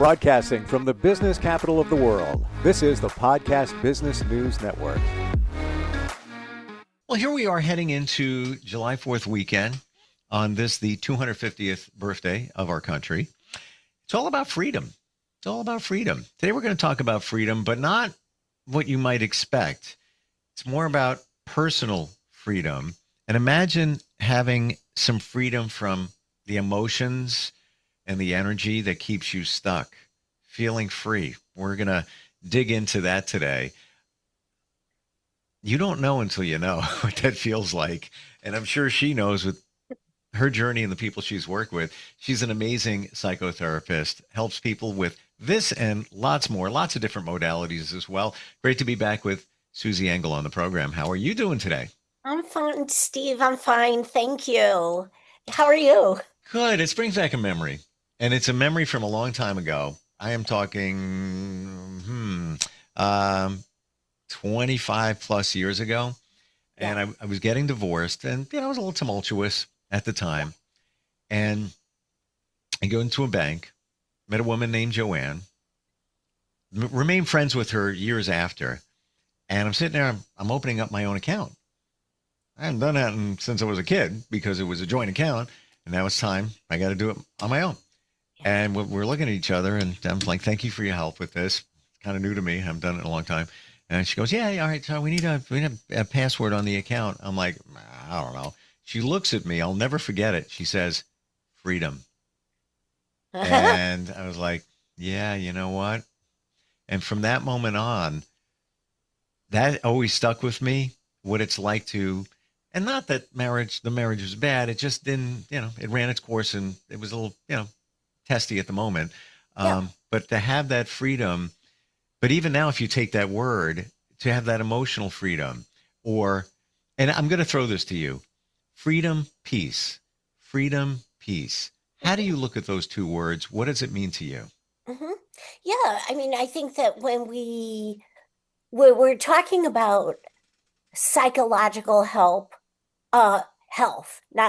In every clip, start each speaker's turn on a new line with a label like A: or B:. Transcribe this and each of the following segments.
A: Broadcasting from the business capital of the world, this is the Podcast Business News Network.
B: Well, here we are heading into July 4th weekend on this, the 250th birthday of our country. It's all about freedom. It's all about freedom. Today we're going to talk about freedom, but not what you might expect. It's more about personal freedom. And imagine having some freedom from the emotions and the energy that keeps you stuck, feeling free. We're going to dig into that today. You don't know until you know what that feels like. And I'm sure she knows with her journey and the people she's worked with. She's an amazing psychotherapist, helps people with this and lots more, lots of different modalities as well. Great to be back with Susie Engel on the program. How are you doing today?
C: I'm fine, Steve. I'm fine. Thank you. How are you?
B: Good. It brings back a memory. And it's a memory from a long time ago. I am talking 25 plus years ago. And I was getting divorced, and it was a little tumultuous at the time. And I go into a bank, met a woman named Joanne, remained friends with her years after. And I'm sitting there, I'm opening up my own account. I haven't done that since I was a kid because it was a joint account. And now it's time. I got to do it on my own. And we're looking at each other, and I'm like, thank you for your help with this. It's kind of new to me. I haven't done it in a long time. And she goes, yeah, all right. So we need a password on the account. I'm like, I don't know. She looks at me. I'll never forget it. She says, freedom. And I was like, yeah, you know what? And from that moment on, that always stuck with me, what it's like to, and not that the marriage was bad. It just didn't, it ran its course, and it was a little, testy at the moment. But to have that freedom, but even now, if you take that word, to have that emotional freedom, and I'm going to throw this to you, freedom, peace. How do you look at those two words? What does it mean to you?
C: Mm-hmm. Yeah, I think that when we're talking about psychological health, not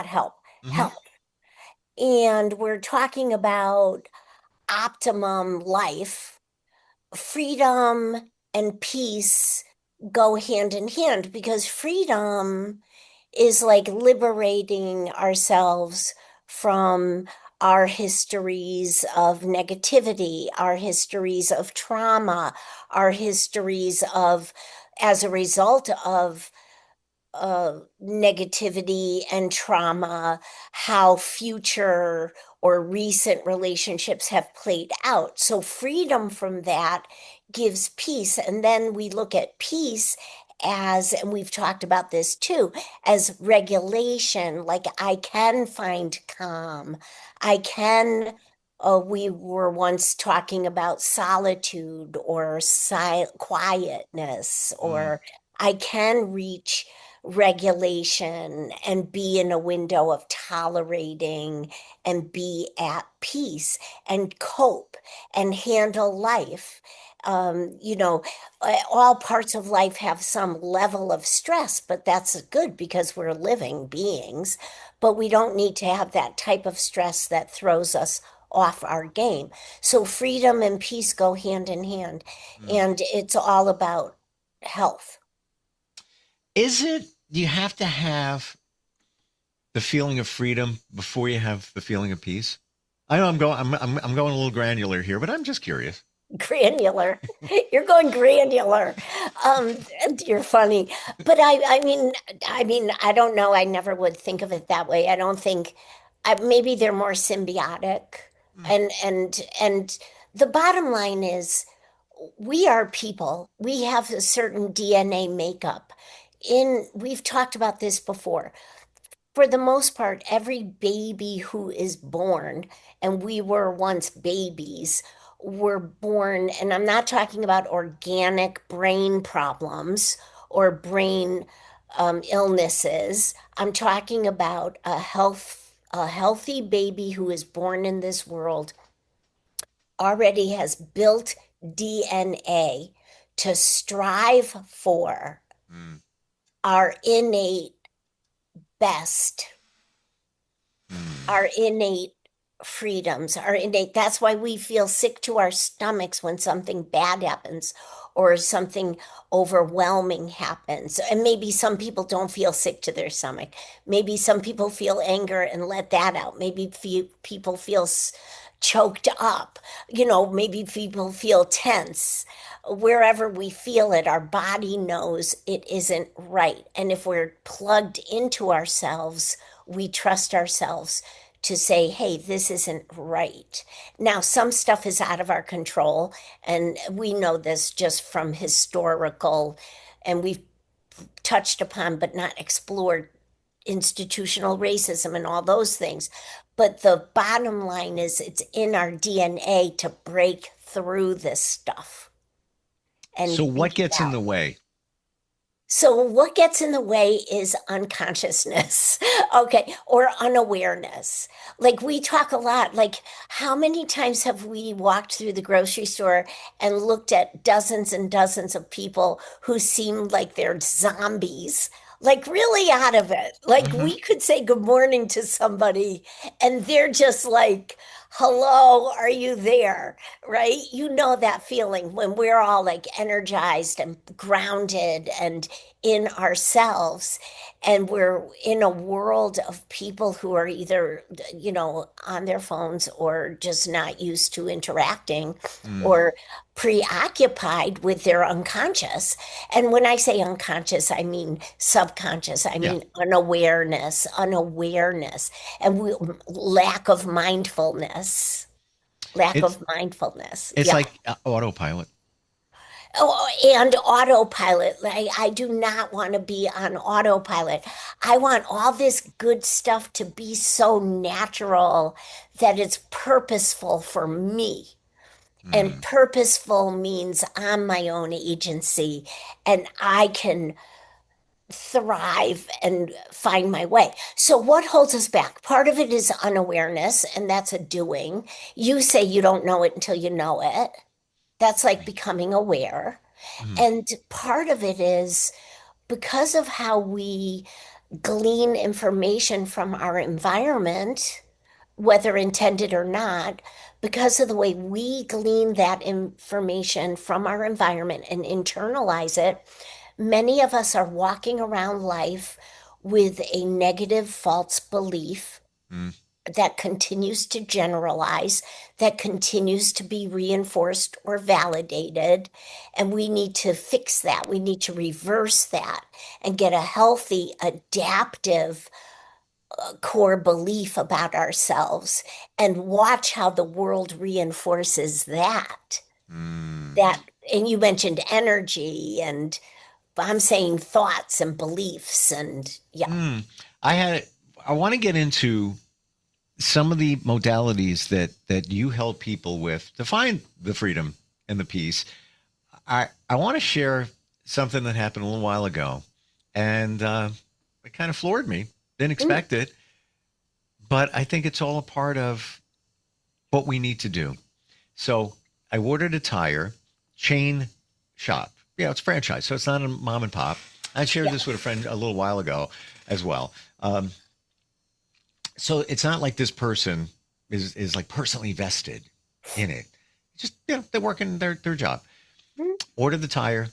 C: help, health. And we're talking about optimum life, freedom and peace go hand in hand, because freedom is like liberating ourselves from our histories of negativity, our histories of trauma, our histories of, as a result of negativity and trauma, how future or recent relationships have played out. So freedom from that gives peace. And then we look at peace as, and we've talked about this too, as regulation. Like I can find calm. We were once talking about solitude or quietness, or I can reach regulation and be in a window of tolerating and be at peace and cope and handle life. All parts of life have some level of stress, but that's good because we're living beings. But we don't need to have that type of stress that throws us off our game. So freedom and peace go hand in hand, and it's all about health.
B: Is it, you have to have the feeling of freedom before you have the feeling of peace? I know I'm going a little granular here, but I'm just curious.
C: Granular. You're going granular. You're funny. But I mean, I don't know. I never would think of it that way. I don't think, maybe they're more symbiotic. And the bottom line is we are people. We have a certain DNA makeup. We've talked about this before. For the most part, every baby who is born, and we were once babies, were born, and I'm not talking about organic brain problems or brain illnesses. I'm talking about a healthy baby who is born in this world already has built DNA to strive for our innate best, our innate freedoms are innate. That's why we feel sick to our stomachs when something bad happens or something overwhelming happens. And maybe some people don't feel sick to their stomach. Maybe some people feel anger and let that out. Maybe people feel choked up. Maybe people feel tense. Wherever we feel it, our body knows it isn't right. And if we're plugged into ourselves, we trust ourselves to say, hey, this isn't right. Now, some stuff is out of our control, and we know this just from historical, and we've touched upon but not explored institutional racism and all those things. But the bottom line is it's in our DNA to break through this stuff
B: So
C: and
B: what
C: beat it
B: gets in
C: out.
B: the way?
C: So what gets in the way is unconsciousness, okay, or unawareness. Like we talk a lot, like how many times have we walked through the grocery store and looked at dozens and dozens of people who seemed like they're zombies, like really out of it. Like
B: Hmm.
C: we could say good morning to somebody and they're just like, hello, are you there? Right? You know that feeling when we're all like energized and grounded and in ourselves, and we're in a world of people who are either, on their phones or just not used to interacting
B: Mm.
C: or preoccupied with their unconscious. And when I say unconscious, I mean subconscious, I
B: Yeah.
C: mean unawareness, and lack of mindfulness. Lack
B: It's
C: of mindfulness.
B: it's
C: Yeah.
B: like autopilot.
C: Oh, and autopilot. I do not want to be on autopilot. I want all this good stuff to be so natural that it's purposeful for me. And
B: Mm.
C: purposeful means I'm my own agency and I can thrive and find my way. So, what holds us back? Part of it is unawareness, and that's a doing. You say you don't know it until you know it. That's like
B: Right.
C: becoming aware.
B: Mm.
C: And part of it is because of how we glean information from our environment, whether intended or not, because of the way we glean that information from our environment and internalize it, many of us are walking around life with a negative false belief
B: Mm.
C: that continues to generalize, that continues to be reinforced or validated. And we need to fix that. We need to reverse that and get a healthy, adaptive core belief about ourselves and watch how the world reinforces that.
B: Mm.
C: That, and you mentioned energy, and I'm saying thoughts and beliefs, and yeah.
B: Mm. I had I want to get into some of the modalities that you help people with to find the freedom and the peace. I want to share something that happened a little while ago, and it kind of floored me. Didn't
C: Mm,
B: expect it, but I think it's all a part of what we need to do. So I ordered a tire chain shop. Yeah, it's franchise, so it's not a mom and pop. I shared
C: yeah.
B: this with a friend a little while ago as well. So it's not like this person is like personally vested in it. Just they're working their job.
C: Mm,
B: Ordered the tire.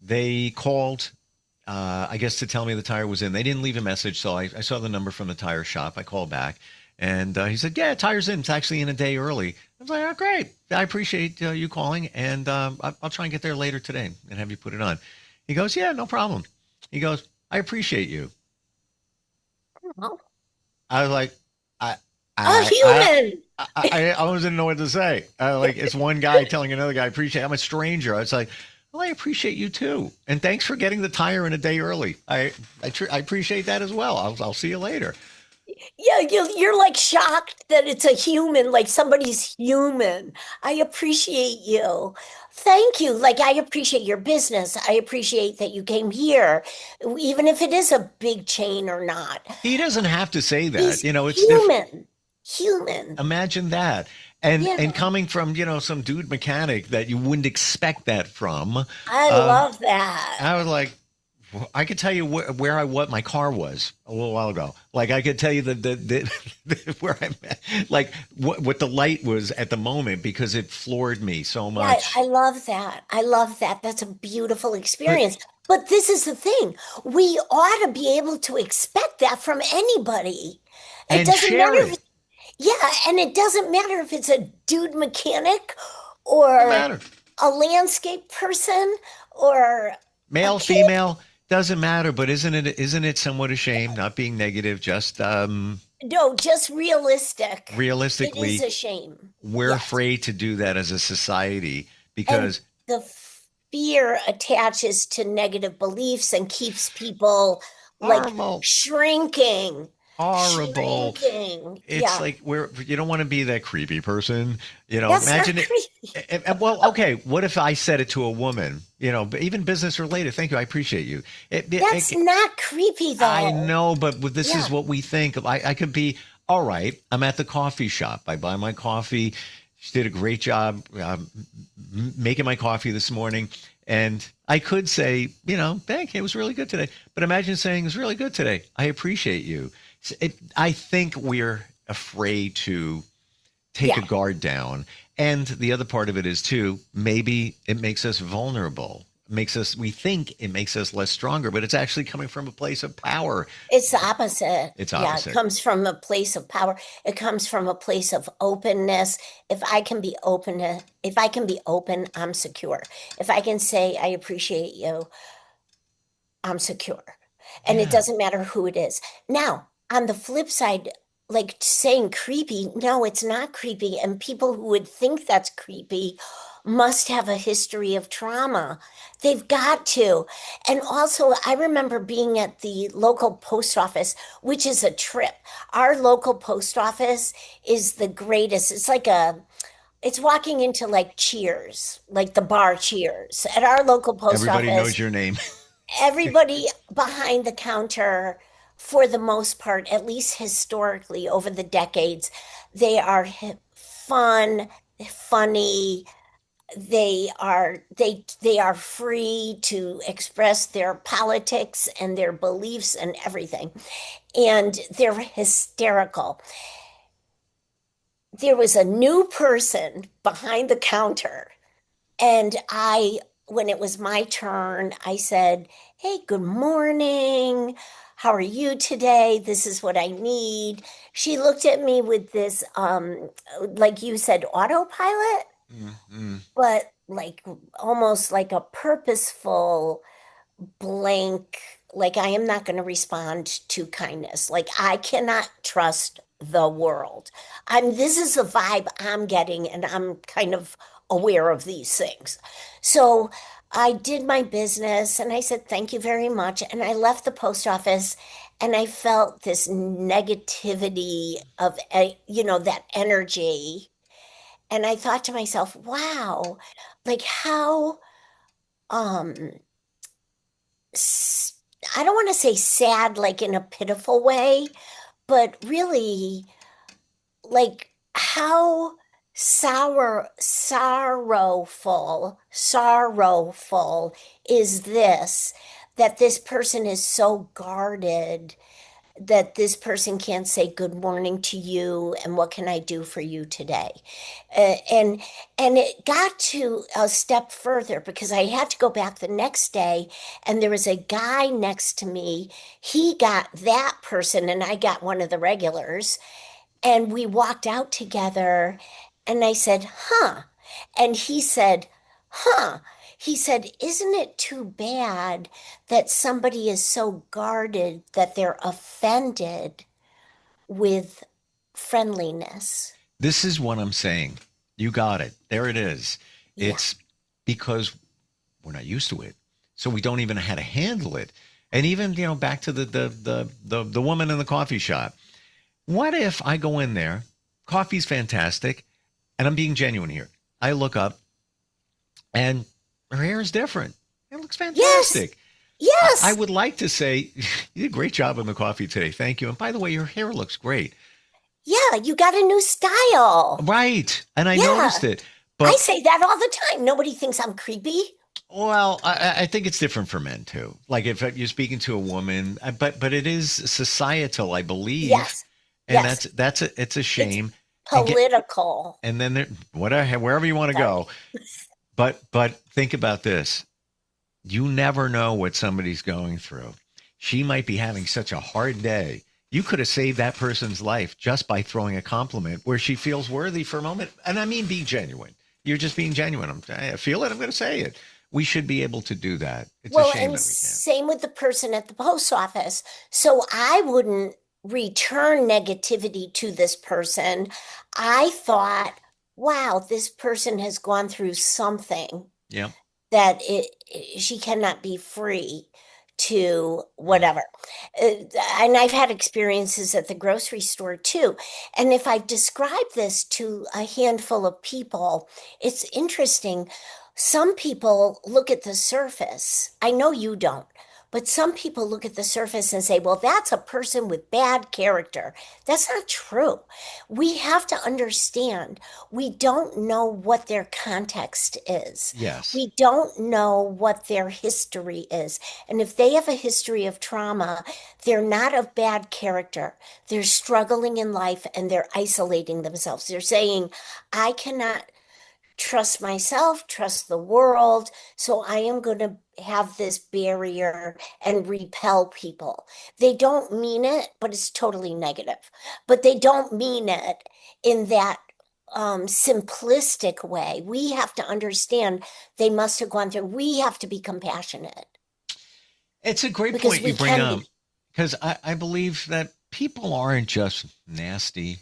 B: They called, I guess, to tell me the tire was in. They didn't leave a message, so I saw the number from the tire shop. I called back, and he said, "Yeah, tire's in. It's actually in a day early." I was like, "Oh, great! I appreciate you calling, and I'll try and get there later today and have you put it on." He goes, "Yeah, no problem." He goes, "I appreciate you."
C: well,
B: I was like, I,
C: a
B: I, I,
C: human.
B: I almost didn't know what to say. Like it's one guy telling another guy, I appreciate. I'm a stranger. I was like, well, I appreciate you too, and thanks for getting the tire in a day early. I appreciate that as well. I'll see you later.
C: Yeah, you're like shocked that it's a human, like somebody's human. I appreciate you. Thank you. Like, I appreciate your business. I appreciate that you came here, even if it is a big chain or not.
B: He doesn't have to say that.
C: He's
B: You know, it's if
C: human. Human.
B: imagine that, and
C: Yeah,
B: coming from some dude mechanic that you wouldn't expect that from.
C: I
B: Um,
C: love that.
B: I was like, I could tell you what my car was a little while ago. Like I could tell you where I'm at, like what the light was at the moment because it floored me so
C: Yeah, I
B: much.
C: love that. I love that. That's a beautiful
B: But
C: experience. But this is the thing. We ought to be able to expect that from anybody. It
B: and
C: doesn't
B: share
C: matter
B: it.
C: if, yeah, and it doesn't matter if it's a dude mechanic
B: Doesn't
C: or
B: matter.
C: a landscape person or a
B: Male,
C: kid.
B: female, doesn't matter. But isn't it somewhat a shame not being negative? Just
C: No, just realistic. It is
B: realistically,
C: a shame.
B: we're
C: Yes.
B: afraid to do that as a society
C: And
B: because
C: the fear attaches to negative beliefs and keeps people like
B: horrible,
C: shrinking,
B: horrible.
C: shrinking.
B: It's
C: Yeah,
B: like you don't want to be that creepy person.
C: that's not
B: Imagine it.
C: creepy.
B: Well, okay. What if I said it to a woman? But even business related. Thank you. I appreciate you.
C: That's not creepy
B: I
C: though.
B: know, but this is
C: Yeah.
B: what we think. I could be all right. I'm at the coffee shop. I buy my coffee. She did a great job making my coffee this morning. And I could say, thank you. It was really good today. But imagine saying it was really good today. I appreciate you. I think we're afraid to take a
C: Yeah.
B: guard down. And the other part of it is too, maybe it makes us vulnerable. We think it makes us less stronger, but it's actually coming from a place of power.
C: It's the opposite.
B: It's
C: Yeah, it
B: opposite.
C: comes from a place of power. It comes from a place of openness. If I can be open, I'm secure. If I can say I appreciate you, I'm secure. And it
B: Yeah.
C: doesn't matter who it is. Now, on the flip side, like saying creepy, no, it's not creepy. And people who would think that's creepy must have a history of trauma. They've got to. And also, I remember being at the local post office, which is a trip. Our local post office is the greatest. It's walking into like Cheers, like the bar Cheers. At our local post
B: Everybody knows
C: office,
B: your name.
C: everybody behind the counter, for the most part, at least historically over the decades, they are fun, funny. They are free to express their politics and their beliefs and everything. And they're hysterical. There was a new person behind the counter, and when it was my turn, I said, "Hey, good morning. How are you today? This is what I need." She looked at me with this, like you said, autopilot,
B: Mm-hmm.
C: but like almost like a purposeful blank, like I am not going to respond to kindness. Like I cannot trust the world. This is the vibe I'm getting, and I'm kind of aware of these things. So I did my business and I said, thank you very much. And I left the post office and I felt this negativity of, that energy. And I thought to myself, wow, like how, um, I don't want to say sad, like in a pitiful way, but really like how sorrowful is this, that this person is so guarded, that this person can't say good morning to you and what can I do for you today. And it got to a step further because I had to go back the next day and there was a guy next to me. He got that person and I got one of the regulars, and we walked out together and I said, huh. And he said, huh. He said, isn't it too bad that somebody is so guarded that they're offended with friendliness?
B: This is what I'm saying. You got it. There it is.
C: Yeah.
B: It's because we're not used to it, so we don't even know how to handle it. And even back to the woman in the coffee shop. What if I go in there, coffee's fantastic, and I'm being genuine here. I look up, and her hair is different. It looks
C: Yes.
B: fantastic. I
C: Yes.
B: would like to say, you did a great job on the coffee today. Thank you. And by the way, your hair looks great.
C: Yeah. You got a new style.
B: Right. And I
C: Yeah.
B: noticed it.
C: I
B: But
C: say that all the time. Nobody thinks I'm creepy.
B: Well, I think it's different for men too. Like if you're speaking to a woman, but it is societal, I believe,
C: Yes,
B: and
C: yes.
B: it's a
C: It's
B: shame. And get
C: political.
B: and then there, whatever wherever you want to
C: Sorry.
B: go. But think about this. You never know what somebody's going through. She might be having such a hard day. You could have saved that person's life just by throwing a compliment where she feels worthy for a moment. And I mean, be genuine. You're just being genuine. I feel it. I'm going to say it. We should be able to do that. It's a
C: Well,
B: shame
C: and
B: that we can't.
C: same with the person at the post office. So I wouldn't return negativity to this person. I thought, wow, this person has gone through something
B: Yeah.
C: that she cannot be free to
B: Mm.
C: whatever. And I've had experiences at the grocery store too. And if I describe this to a handful of people, it's interesting. Some people look at the surface. I know you don't, but some people look at the surface and say, well, that's a person with bad character. That's not true. We have to understand we don't know what their context is.
B: Yes.
C: We don't know what their history is. And if they have a history of trauma, they're not of bad character. They're struggling in life and they're isolating themselves. They're saying, I cannot trust myself, trust the world. So I am going to have this barrier and repel people. They don't mean it, but it's totally negative. But they don't mean it in that simplistic way. We have to understand they must have gone through, we have to be compassionate
B: It's a great
C: because
B: point you
C: we
B: bring
C: can
B: up
C: be.
B: because I believe that people aren't just nasty.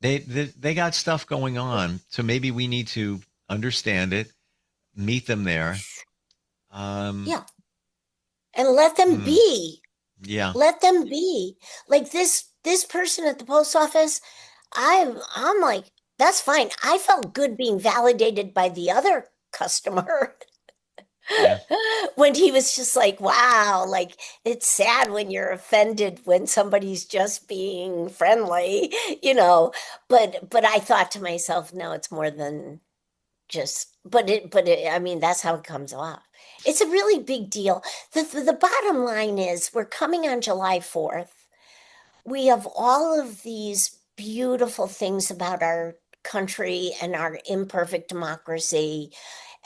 B: They got stuff going on. So maybe we need to understand it, meet them there. Um,
C: Yeah. And let them
B: hmm,
C: be.
B: yeah.
C: Let them be. Like this person at the post office, I'm like, that's fine. I felt good being validated by the other customer
B: Yeah.
C: when he was just like, wow, like it's sad when you're offended when somebody's just being friendly, you know. But I thought to myself, no, it's more than just but it, I mean that's how it comes off. It's a really big deal. The bottom line is we're coming on July 4th. We have all of these beautiful things about our country and our imperfect democracy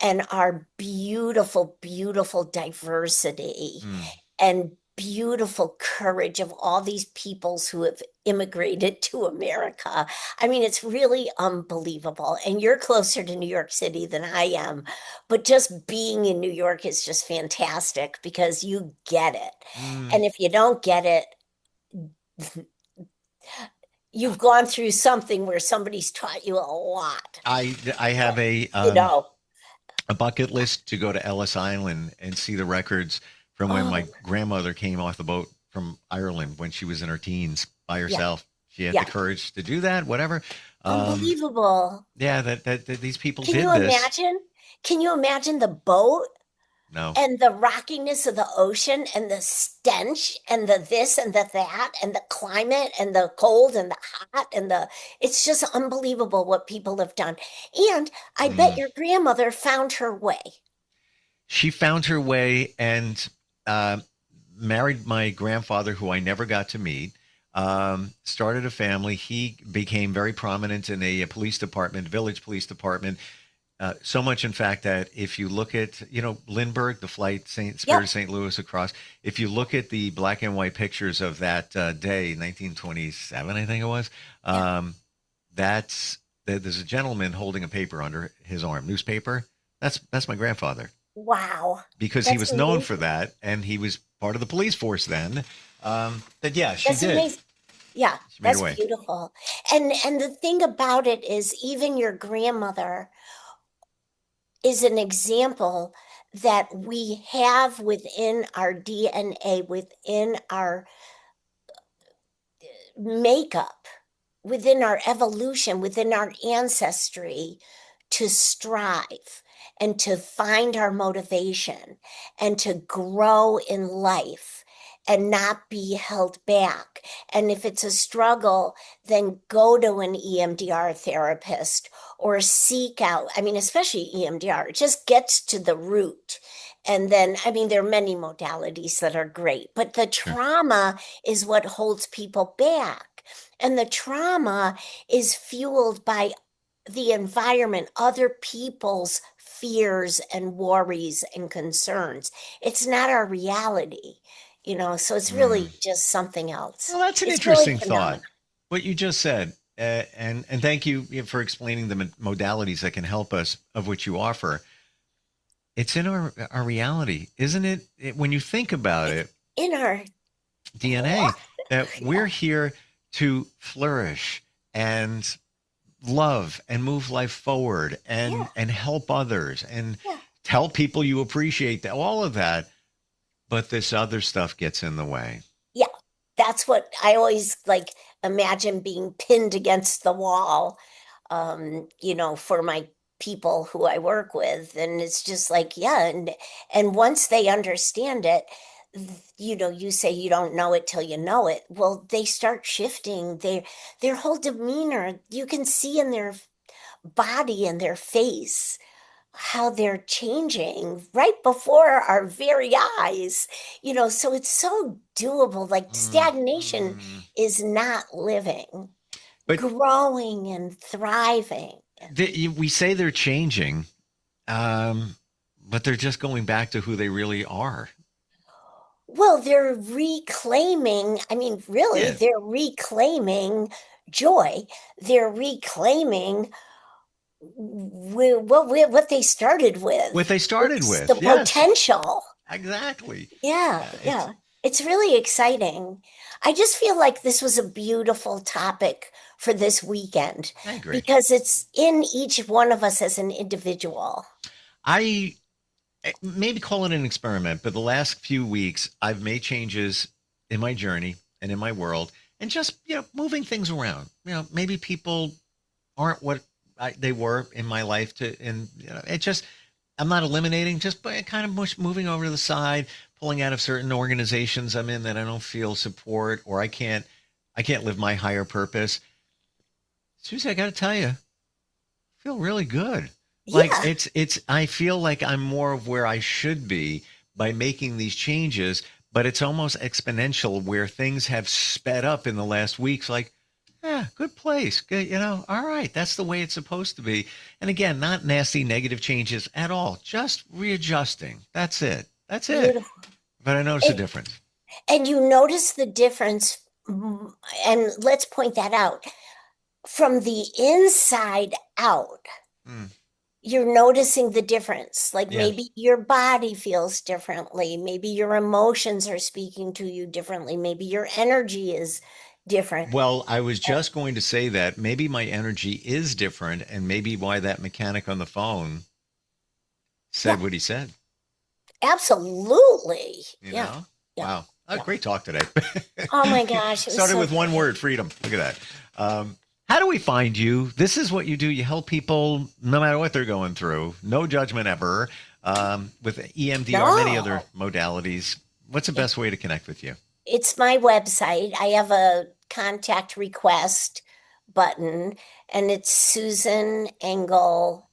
C: and our beautiful, beautiful diversity
B: Hmm.
C: and beautiful courage of all these peoples who have immigrated to America. I mean, it's really unbelievable. And you're closer to New York City than I am, but just being in New York is just fantastic because you get it.
B: Hmm.
C: And if you don't get it, you've gone through something where somebody's taught you a lot,
B: I have
C: you know.
B: a bucket list to go to Ellis Island and see the records from when my
C: Oh,
B: grandmother came off the boat from Ireland when she was in her teens by
C: yeah,
B: herself. She had the
C: yeah.
B: courage to do that, whatever. Um,
C: Unbelievable.
B: yeah, that these people
C: Can you
B: did this.
C: imagine? Can you imagine the boat
B: No.
C: and the rockiness of the ocean and the stench and the this and the that and the climate and the cold and the hot and the it's just unbelievable what people have done. And I bet
B: Mm.
C: your grandmother found her way.
B: She found her way and uh, married my grandfather, who I never got to meet. Started a family. He became very prominent in a police department, village police department. So much, in fact, that if you look at, Lindbergh, the flight St. Spirit
C: Yep.
B: of St. Louis across, if you look at the black and white pictures of that day, 1927, I think it was,
C: Yeah.
B: um, there's a gentleman holding a paper under his arm, newspaper. That's my grandfather
C: Wow.
B: because he
C: That's
B: was known for
C: amazing.
B: that, and he was part of the police force then. But yeah, she
C: That's
B: did.
C: amazing. Yeah,
B: She made
C: that's
B: away.
C: beautiful. And the thing about it is even your grandmother is an example that we have within our DNA, within our makeup, within our evolution, within our ancestry to strive and to find our motivation and to grow in life and not be held back. And if it's a struggle, then go to an EMDR therapist or seek out, I mean, especially EMDR, it just gets to the root. And then, I mean, there are many modalities that are great, but the trauma is what holds people back. And the trauma is fueled by the environment, other people's fears and worries and concerns. It's not our reality, so it's really just something else.
B: Well, that's an
C: It's
B: interesting
C: really
B: thought, what you just said. And thank you for explaining the modalities that can help us, of which you offer. It's in our reality, isn't it? When you think about it,
C: in our
B: DNA, that we're here to flourish and love and move life forward and help others and tell people you appreciate that, all of that. But this other stuff gets in the way.
C: Yeah, that's what I always imagine being pinned against the wall, for my people who I work with. And it's just and once they understand it, you say you don't know it till you know it. Well, they start shifting their whole demeanor. You can see in their body and their face how they're changing right before our very eyes, so it's so doable. Stagnation is not living, but growing and thriving.
B: We say they're changing, but they're just going back to who they really are.
C: Well, they're reclaiming, they're reclaiming joy. They're reclaiming what they started with.
B: What they started with.
C: The potential.
B: Exactly.
C: Yeah. It's really exciting. I just feel like this was a beautiful topic for this weekend.
B: I agree.
C: Because it's in each one of us as an individual.
B: I maybe call it an experiment, but the last few weeks I've made changes in my journey and in my world, and just moving things around. Maybe people aren't what they were in my life, it just, I'm not eliminating, just kind of moving over to the side, pulling out of certain organizations I'm in that I don't feel support, or I can't live my higher purpose. Susie, I got to tell you, I feel really good. I feel like I'm more of where I should be by making these changes, but it's almost exponential where things have sped up in the last weeks. Good place. Good, all right. That's the way it's supposed to be. And again, not nasty, negative changes at all. Just readjusting. That's it. Beautiful. But I notice a difference.
C: And you notice the difference, and let's point that out. From the inside out, you're noticing the difference. Maybe your body feels differently. Maybe your emotions are speaking to you differently. Maybe your energy is different.
B: Well, I was just going to say that maybe my energy is different, and maybe why that mechanic on the phone said what he said.
C: Absolutely.
B: Yeah. Wow. Great talk today.
C: Oh my gosh.
B: Started with one word, freedom. Look at that. How do we find you? This is what you do. You help people no matter what they're going through. No judgment ever. With EMDR, many other modalities. What's the best way to connect with you?
C: It's my website. I have a contact request button, and it's Susan Engel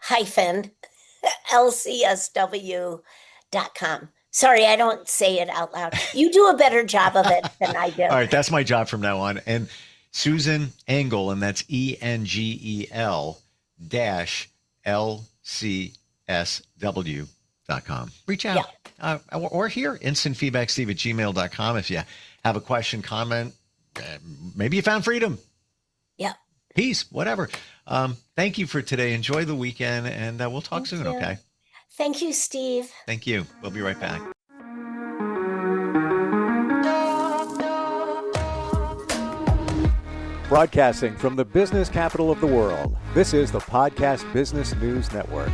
C: -LCSW.com. Sorry, I don't say it out loud. You do a better job of it than I do.
B: All right, that's my job from now on. And Susan Engel, and that's ENGEL -LCSW.com. Reach out. Or here, instantfeedbacksteve@gmail.com. If you have a question, comment, maybe you found freedom.
C: Yeah.
B: Peace, whatever. Thank you for today. Enjoy the weekend, and we'll talk soon, okay?
C: Thank you, Steve.
B: Thank you. We'll be right back.
A: Broadcasting from the business capital of the world, this is the Podcast Business News Network.